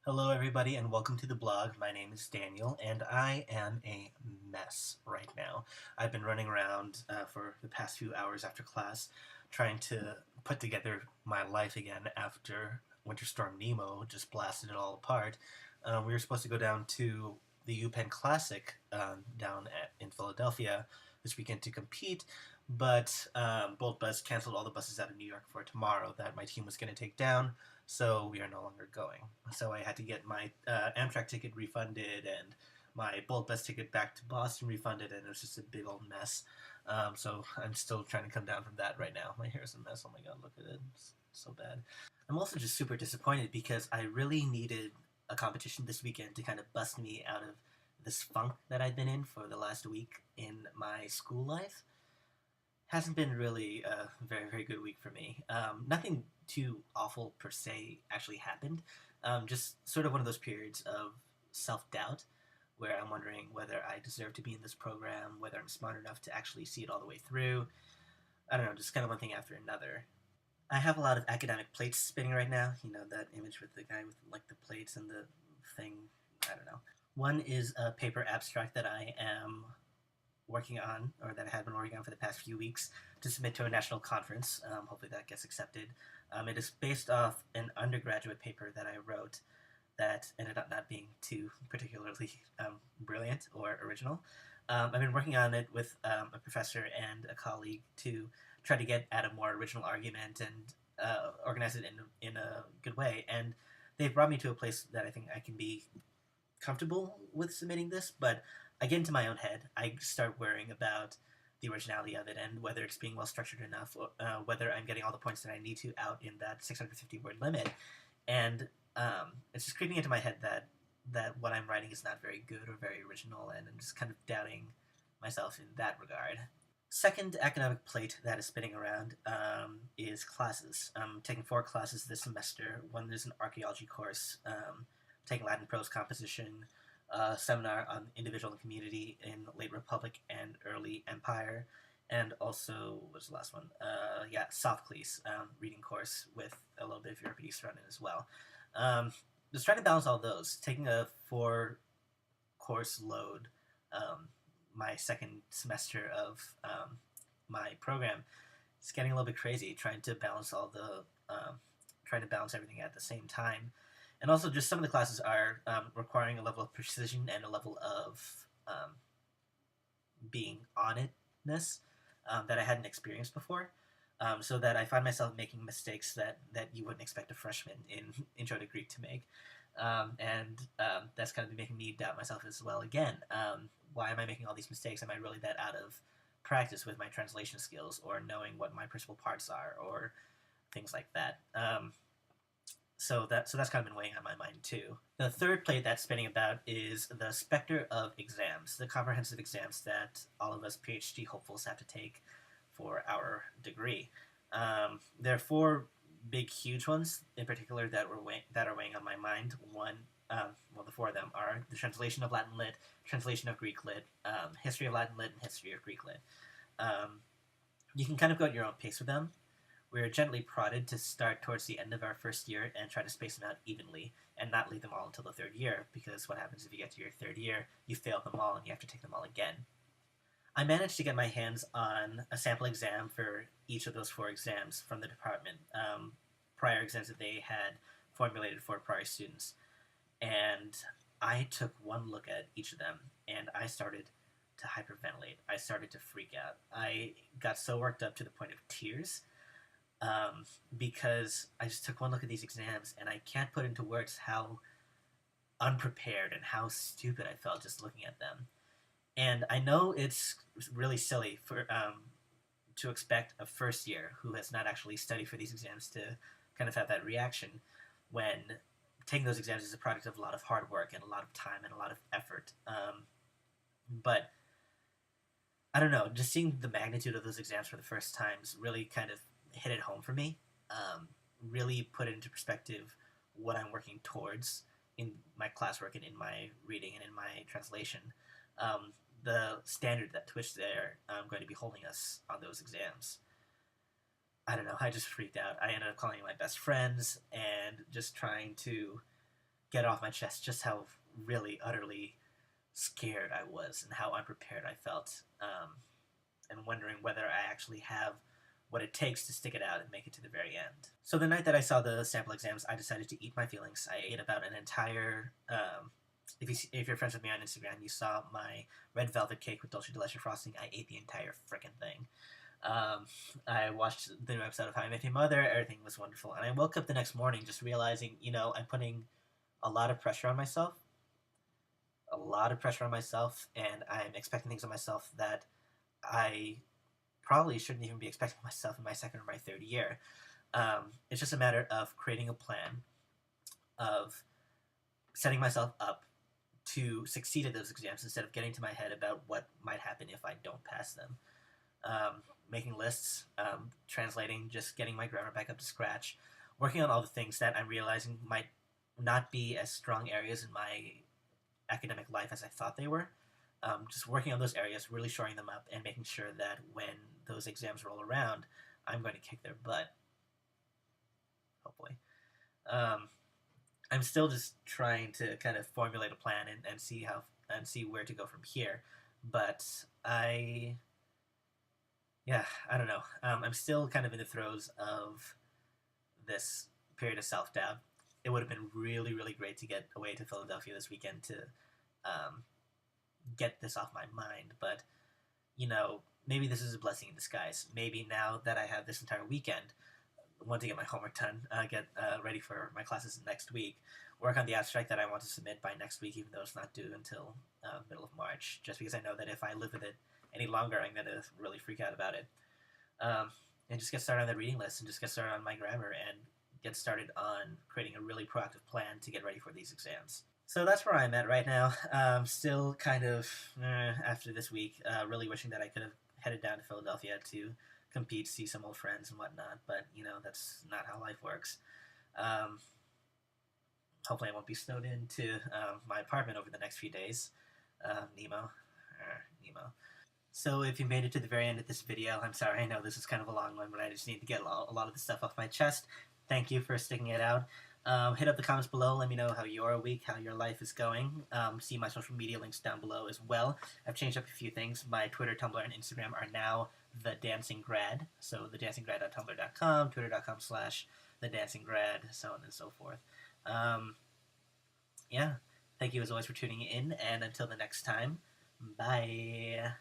Hello, everybody, and welcome to the blog. My name is Daniel, and I am a mess right now. I've been running around for the past few hours after class trying to put together my life again after Winter Storm Nemo just blasted it all apart. We were supposed to go down to the UPenn Classic in Philadelphia this weekend to compete, but Bolt Bus canceled all the buses out of New York for tomorrow that my team was going to take down, so we are no longer going. So I had to get my Amtrak ticket refunded and my Bolt Bus ticket back to Boston refunded, and it was just a big old mess. So I'm still trying to come down from that right now. My hair is a mess. Oh my god, look at it. It's so bad. I'm also just super disappointed because I really needed a competition this weekend to kind of bust me out of this funk that I've been in for the last week in my school life. Hasn't been really a very, very good week for me. Nothing too awful per se actually happened. Just sort of one of those periods of self doubt where I'm wondering whether I deserve to be in this program, whether I'm smart enough to actually see it all the way through. I don't know, just kind of one thing after another. I have a lot of academic plates spinning right now. You know, that image with the guy with like the plates and the thing. I don't know. One is a paper abstract that I am working on, or that I have been working on for the past few weeks to submit to a national conference. Hopefully that gets accepted. It is based off an undergraduate paper that I wrote that ended up not being too particularly brilliant or original. I've been working on it with a professor and a colleague to try to get at a more original argument and organize it in a good way. And they've brought me to a place that I think I can be comfortable with submitting this, but I get into my own head. I start worrying about the originality of it and whether it's being well structured enough, whether I'm getting all the points that I need to out in that 650 word limit, and it's just creeping into my head that what I'm writing is not very good or very original, and I'm just kind of doubting myself in that regard. Second academic plate that is spinning around is classes. I'm taking 4 classes this semester. One is an archaeology course, taking Latin prose composition, a seminar on individual and community in late Republic and early Empire, and also, what's the last one? Sophocles, reading course with a little bit of Euripides thrown in as well. Just trying to balance all those. Taking a 4-course load my second semester of my program, it's getting a little bit crazy. Trying to balance trying to balance everything at the same time, and also just some of the classes are requiring a level of precision and a level of being on itness that I hadn't experienced before. So that I find myself making mistakes that you wouldn't expect a freshman in Intro to Greek to make. That's kind of making me doubt myself as well again. Why am I making all these mistakes? Am I really that out of practice with my translation skills or knowing what my principal parts are or things like that? So that's kind of been weighing on my mind too. The third plate that's spinning about is the specter of exams, the comprehensive exams that all of us PhD hopefuls have to take for our degree. There are 4 big, huge ones in particular that are weighing on my mind. The 4 of them are the translation of Latin Lit, translation of Greek Lit, history of Latin Lit, and history of Greek Lit. You can kind of go at your own pace with them. We're gently prodded to start towards the end of our first year and try to space them out evenly and not leave them all until the 3rd year, because what happens if you get to your 3rd year, you fail them all and you have to take them all again. I managed to get my hands on a sample exam for each of those 4 exams from the department, prior exams that they had formulated for prior students. And I took one look at each of them, and I started to hyperventilate. I started to freak out. I got so worked up to the point of tears, because I just took one look at these exams, and I can't put into words how unprepared and how stupid I felt just looking at them. And I know it's really silly to expect a first year who has not actually studied for these exams to kind of have that reaction when taking those exams is a product of a lot of hard work and a lot of time and a lot of effort. But I don't know, just seeing the magnitude of those exams for the first times really kind of hit it home for me. Really put it into perspective what I'm working towards in my classwork and in my reading and in my translation. The standard to which they're going to be holding us on those exams. I don't know, I just freaked out. I ended up calling my best friends and just trying to get off my chest just how really utterly scared I was and how unprepared I felt, and wondering whether I actually have what it takes to stick it out and make it to the very end. So the night that I saw the sample exams, I decided to eat my feelings. I ate about an entire. If you're friends with me on Instagram, you saw my red velvet cake with dulce de leche frosting. I ate the entire freaking thing. Um, I watched the new episode of How I Met Your Mother. Everything was wonderful, and I woke up the next morning just realizing, I'm putting a lot of pressure on myself, and I'm expecting things of myself that I probably shouldn't even be expecting myself in my second or my third year. It's just a matter of creating a plan, of setting myself up to succeed at those exams instead of getting to my head about what might happen if I don't pass them. Making lists, translating, just getting my grammar back up to scratch, working on all the things that I'm realizing might not be as strong areas in my academic life as I thought they were. Just working on those areas, really shoring them up, and making sure that when those exams roll around, I'm going to kick their butt. Hopefully. I'm still just trying to kind of formulate a plan and see where to go from here. But I don't know. I'm still kind of in the throes of this period of self-doubt. It would have been really, really great to get away to Philadelphia this weekend to get this off my mind, but maybe this is a blessing in disguise. Maybe now that I have this entire weekend, want to get my homework done, get ready for my classes next week, work on the abstract that I want to submit by next week, even though it's not due until middle of March, just because I know that if I live with it any longer, I'm going to really freak out about it. And just get started on the reading list, and just get started on my grammar, and get started on creating a really proactive plan to get ready for these exams. So that's where I'm at right now. Still kind of, after this week, really wishing that I could have headed down to Philadelphia to compete, see some old friends and whatnot, but, that's not how life works. Hopefully I won't be snowed into my apartment over the next few days. Nemo. So if you made it to the very end of this video, I'm sorry, I know this is kind of a long one, but I just need to get a lot of the stuff off my chest. Thank you for sticking it out. Hit up the comments below. Let me know how your week, how your life is going. See my social media links down below as well. I've changed up a few things. My Twitter, Tumblr, and Instagram are now The Dancing Grad. So thedancinggrad.tumblr.com, twitter.com/thedancinggrad, so on and so forth. Thank you as always for tuning in, and until the next time, bye.